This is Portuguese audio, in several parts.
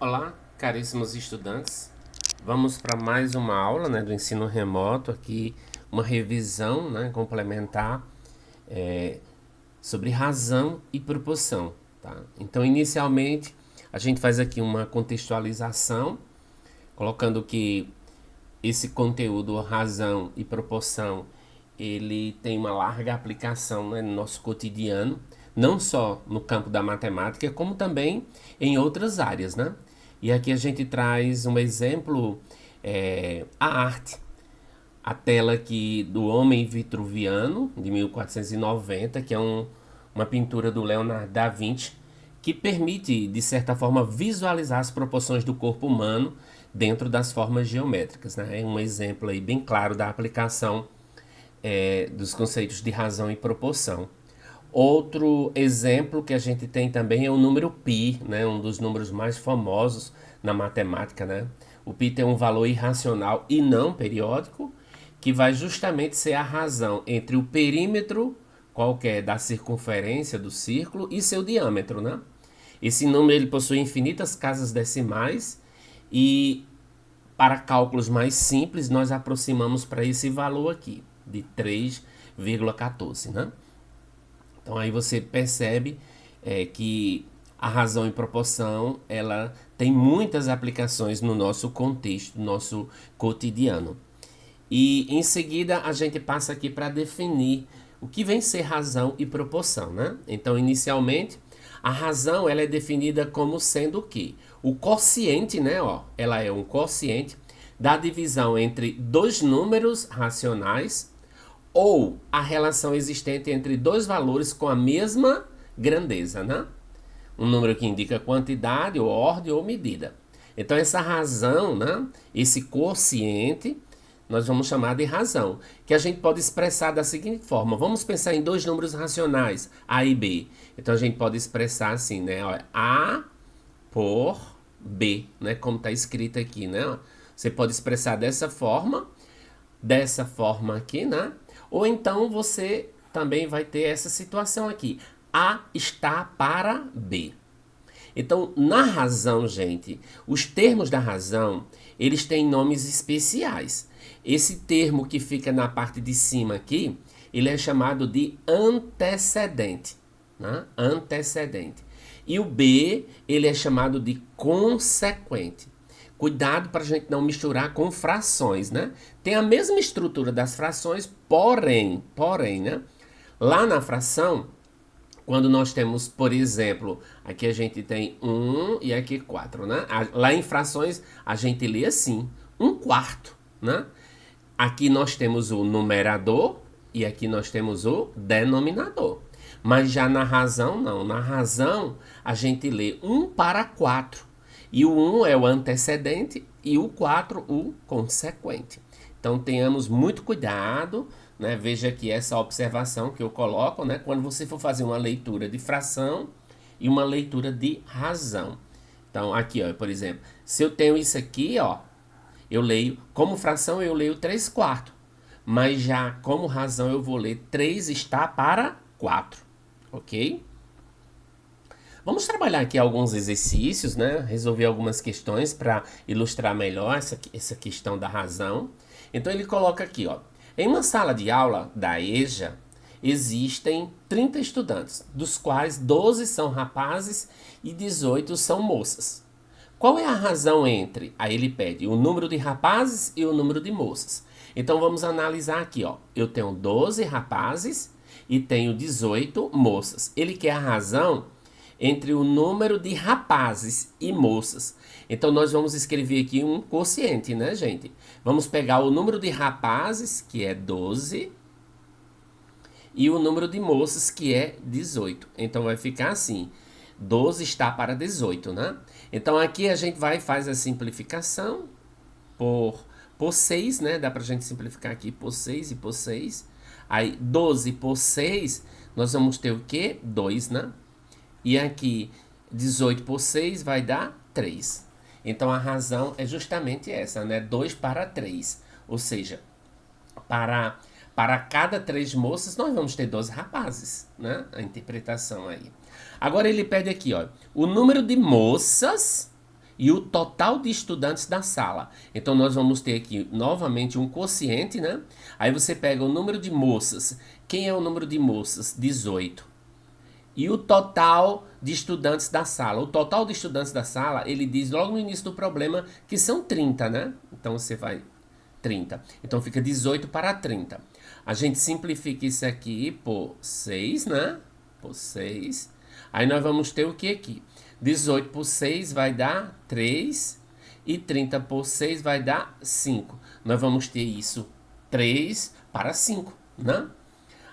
Olá, caríssimos estudantes. Vamos para mais uma aula, né, do ensino remoto aqui, uma revisão, né, complementar é, sobre razão e proporção, tá? Então, inicialmente, a gente faz aqui uma contextualização, colocando que esse conteúdo, razão e proporção, ele tem uma larga aplicação, né, no nosso cotidiano, não só no campo da matemática, como também em outras áreas, né? E aqui a gente traz um exemplo, a arte, a tela aqui do Homem Vitruviano, de 1490, que é uma pintura do Leonardo da Vinci, que permite, de certa forma, visualizar as proporções do corpo humano dentro das formas geométricas. Né? É um exemplo aí bem claro da aplicação dos conceitos de razão e proporção. Outro exemplo que a gente tem também é o número π, né? Um dos números mais famosos na matemática. Né? O π tem um valor irracional e não periódico, que vai justamente ser a razão entre o perímetro qualquer da circunferência do círculo e seu diâmetro. Né? Esse número ele possui infinitas casas decimais e para cálculos mais simples nós aproximamos para esse valor aqui de 3,14, né? Então aí você percebe que a razão e proporção ela tem muitas aplicações no nosso contexto, no nosso cotidiano. E em seguida a gente passa aqui para definir o que vem ser razão e proporção, né? Então inicialmente a razão ela é definida como sendo o quê? O quociente, né? Ó, ela é um quociente da divisão entre dois números racionais ou a relação existente entre dois valores com a mesma grandeza, né? Um número que indica quantidade, ou ordem ou medida. Então essa razão, né? Esse quociente, nós vamos chamar de razão, que a gente pode expressar da seguinte forma. Vamos pensar em dois números racionais, A e B. Então a gente pode expressar assim, né? Olha, A por B, né? Como está escrito aqui, né? Você pode expressar dessa forma aqui, né? Ou então você também vai ter essa situação aqui. A está para B. Então, na razão, gente, os termos da razão, eles têm nomes especiais. Esse termo que fica na parte de cima aqui, ele é chamado de antecedente, né? Antecedente. E o B, ele é chamado de consequente. Cuidado para a gente não misturar com frações, né? Tem a mesma estrutura das frações, porém, né? Lá na fração, quando nós temos, por exemplo, aqui a gente tem 1 e aqui 4, né? Lá em frações a gente lê assim, 1/4, né? Aqui nós temos o numerador e aqui nós temos o denominador. Mas já na razão, não. Na razão, a gente lê 1/4. E o 1 é o antecedente e o 4 o consequente. Então tenhamos muito cuidado, né? Veja aqui essa observação que eu coloco, né? Quando você for fazer uma leitura de fração e uma leitura de razão. Então aqui, ó, por exemplo, se eu tenho isso aqui, ó, eu leio, como fração eu leio 3/4. Mas já como razão eu vou ler 3 está para 4, ok? Vamos trabalhar aqui alguns exercícios, né? Resolver algumas questões para ilustrar melhor essa questão da razão. Então ele coloca aqui, ó. Em uma sala de aula da EJA, existem 30 estudantes, dos quais 12 são rapazes e 18 são moças. Qual é a razão entre, aí ele pede, o número de rapazes e o número de moças? Então vamos analisar aqui, ó. Eu tenho 12 rapazes e tenho 18 moças. Ele quer a razão entre o número de rapazes e moças. Então nós vamos escrever aqui um quociente, né, gente? Vamos pegar o número de rapazes, que é 12, e o número de moças, que é 18. Então vai ficar assim, 12 está para 18, né? Então aqui a gente vai e faz a simplificação por 6, né? Dá pra gente simplificar aqui por 6 e por 6. Aí 12 por 6, nós vamos ter o quê? 2, né? E aqui 18 por 6 vai dar 3. Então a razão é justamente essa, né? 2 para 3. Ou seja, para cada 3 moças nós vamos ter 12 rapazes, né? A interpretação aí. Agora ele pede aqui, ó, o número de moças e o total de estudantes da sala. Então, nós vamos ter aqui, novamente, um quociente, né? Aí você pega o número de moças. Quem é o número de moças? 18. E o total de estudantes da sala. O total de estudantes da sala, ele diz logo no início do problema que são 30, né? Então, você vai 30. Então, fica 18 para 30. A gente simplifica isso aqui por 6, né? Por 6. Aí, nós vamos ter o que aqui? 18 por 6 vai dar 3. E 30 por 6 vai dar 5. Nós vamos ter isso 3 para 5, né?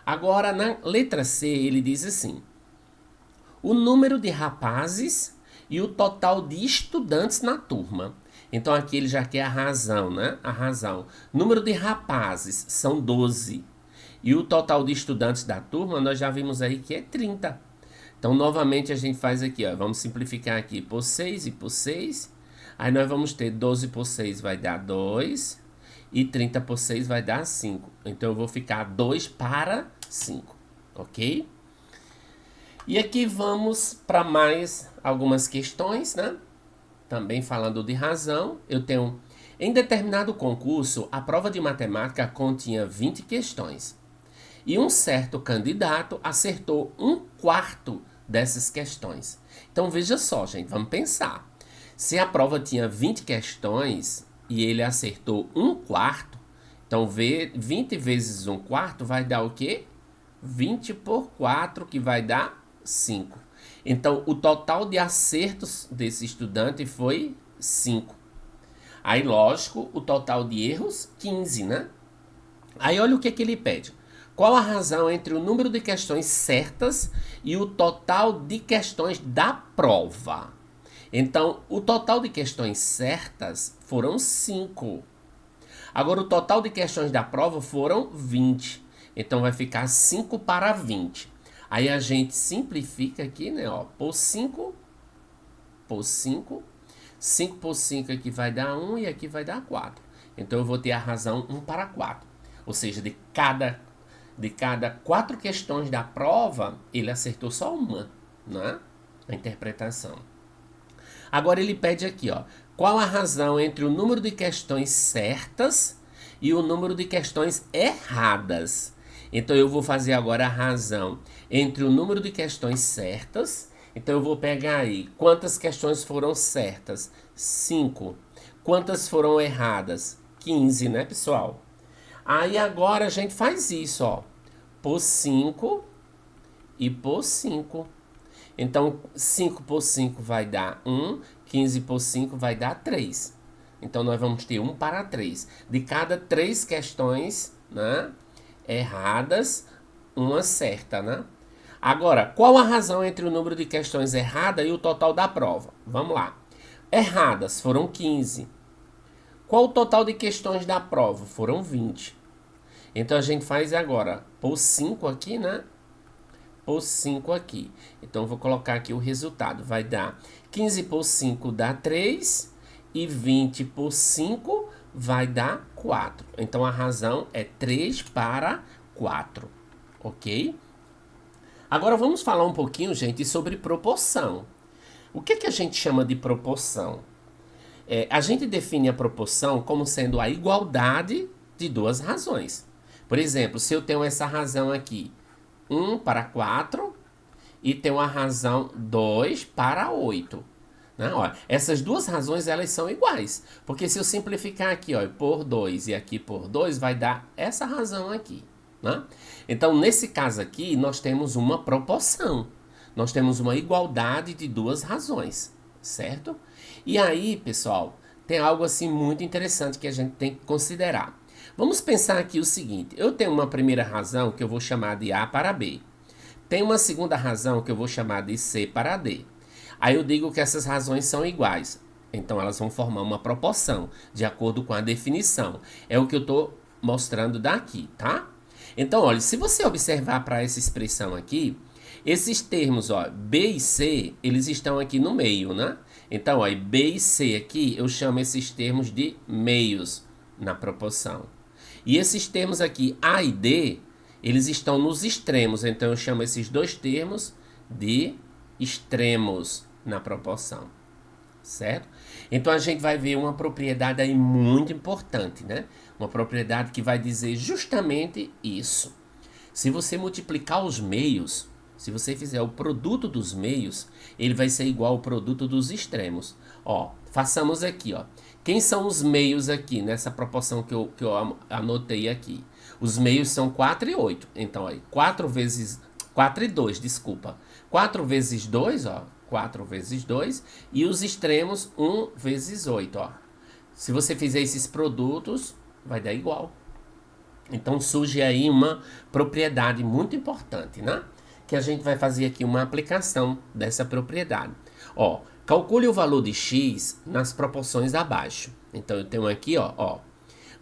Agora, na letra C, ele diz assim: o número de rapazes e o total de estudantes na turma. Então, aqui ele já quer a razão, né? A razão. Número de rapazes são 12. E o total de estudantes da turma, nós já vimos aí que é 30. Então, novamente, a gente faz aqui, ó. Vamos simplificar aqui por 6 e por 6. Aí, nós vamos ter 12 por 6 vai dar 2. E 30 por 6 vai dar 5. Então, eu vou ficar 2 para 5. Ok? E aqui vamos para mais algumas questões, né? Também falando de razão. Eu tenho... Em determinado concurso, a prova de matemática continha 20 questões. E um certo candidato acertou 1/4 dessas questões. Então, veja só, gente, vamos pensar. Se a prova tinha 20 questões e ele acertou 1/4, então 20 vezes 1/4 vai dar o quê? 20 por 4, que vai dar 5. Então, o total de acertos desse estudante foi 5. Aí, lógico, o total de erros, 15, né? Aí, olha o que ele pede. Qual a razão entre o número de questões certas e o total de questões da prova? Então, o total de questões certas foram 5. Agora, o total de questões da prova foram 20. Então, vai ficar 5 para 20. Aí, a gente simplifica aqui, né? Ó, por 5, por 5. 5 por 5 aqui vai dar 1 e aqui vai dar 4. Então, eu vou ter a razão 1 para 4. Ou seja, de cada 4 questões da prova, ele acertou só uma, né? A interpretação. Agora ele pede aqui, ó, qual a razão entre o número de questões certas e o número de questões erradas? Então eu vou fazer agora a razão entre o número de questões certas. Então eu vou pegar aí, quantas questões foram certas? 5. Quantas foram erradas? 15, né, pessoal? Aí agora a gente faz isso, ó, por 5 e por 5. Então, 5 por 5 vai dar 1, 15 por 5 vai dar 3. Então, nós vamos ter 1 para 3. De cada 3 questões, né, erradas, uma certa, né? Agora, qual a razão entre o número de questões erradas e o total da prova? Vamos lá. Erradas foram 15. Qual o total de questões da prova? Foram 20. Então, a gente faz agora por 5 aqui, né? Por 5 aqui. Então, eu vou colocar aqui o resultado. Vai dar 15 por 5 dá 3 e 20 por 5 vai dar 4. Então, a razão é 3 para 4. Ok? Agora, vamos falar um pouquinho, gente, sobre proporção. O que a gente chama de proporção? A gente define a proporção como sendo a igualdade de duas razões. Por exemplo, se eu tenho essa razão aqui, 1 para 4, e tenho a razão 2 para 8. Né? Ó, essas duas razões, elas são iguais. Porque se eu simplificar aqui, ó, por 2 e aqui por 2, vai dar essa razão aqui. Né? Então, nesse caso aqui, nós temos uma proporção. Nós temos uma igualdade de duas razões, certo? E aí, pessoal, tem algo assim muito interessante que a gente tem que considerar. Vamos pensar aqui o seguinte, eu tenho uma primeira razão que eu vou chamar de A para B. Tem uma segunda razão que eu vou chamar de C para D. Aí eu digo que essas razões são iguais. Então elas vão formar uma proporção, de acordo com a definição. É o que eu estou mostrando daqui, tá? Então, olha, se você observar para essa expressão aqui, esses termos, ó, B e C, eles estão aqui no meio, né? Então, ó, B e C aqui, eu chamo esses termos de meios na proporção. E esses termos aqui, A e D, eles estão nos extremos. Então, eu chamo esses dois termos de extremos na proporção. certo? Então a gente vai ver uma propriedade aí muito importante, né? Uma propriedade que vai dizer justamente isso. Se você multiplicar os meios, se você fizer o produto dos meios, ele vai ser igual ao produto dos extremos. Ó, façamos aqui, ó. Quem são os meios aqui, nessa proporção que eu anotei aqui? Os meios são 4 e 8. Então, aí, 4 e 2, desculpa. 4 vezes 2, ó. 4 vezes 2. E os extremos, 1 vezes 8, ó. Se você fizer esses produtos, vai dar igual. Então surge aí uma propriedade muito importante, né? Que a gente vai fazer aqui uma aplicação dessa propriedade. Ó, calcule o valor de x nas proporções abaixo. Então eu tenho aqui, ó,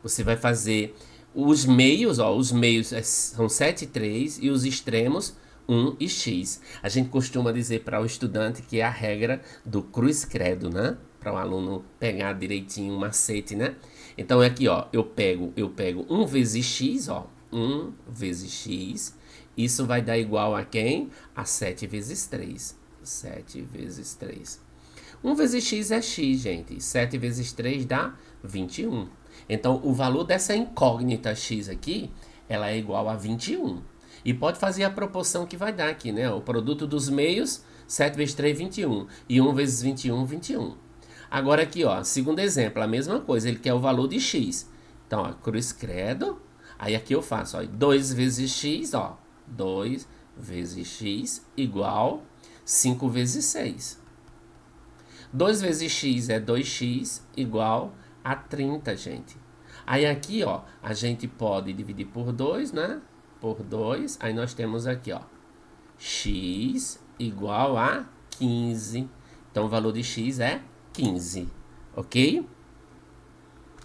você vai fazer os meios, ó, os meios são 7 e 3 e os extremos 1 e x. A gente costuma dizer para o estudante que é a regra do cruz credo, né? Para o aluno pegar direitinho o macete, né? Então aqui, ó, eu pego 1 vezes x, ó, 1 vezes x, isso vai dar igual a quem? A 7 vezes 3. 7 vezes 3. 1 vezes x é x, gente. 7 vezes 3 dá 21. Então, o valor dessa incógnita x aqui, ela é igual a 21. E pode fazer a proporção que vai dar aqui, né? O produto dos meios, 7 vezes 3, 21. E 1 vezes 21, 21. Agora aqui, ó, segundo exemplo, a mesma coisa. Ele quer o valor de x. Então, ó, cruz credo. Aí aqui eu faço, ó, 2 vezes x, ó. 2 vezes x igual 5 vezes 6. 2 vezes x é 2x igual a 30, gente. Aí aqui, ó, a gente pode dividir por 2, né? Por 2. Aí nós temos aqui, ó, x igual a 15. Então o valor de x é 15, ok?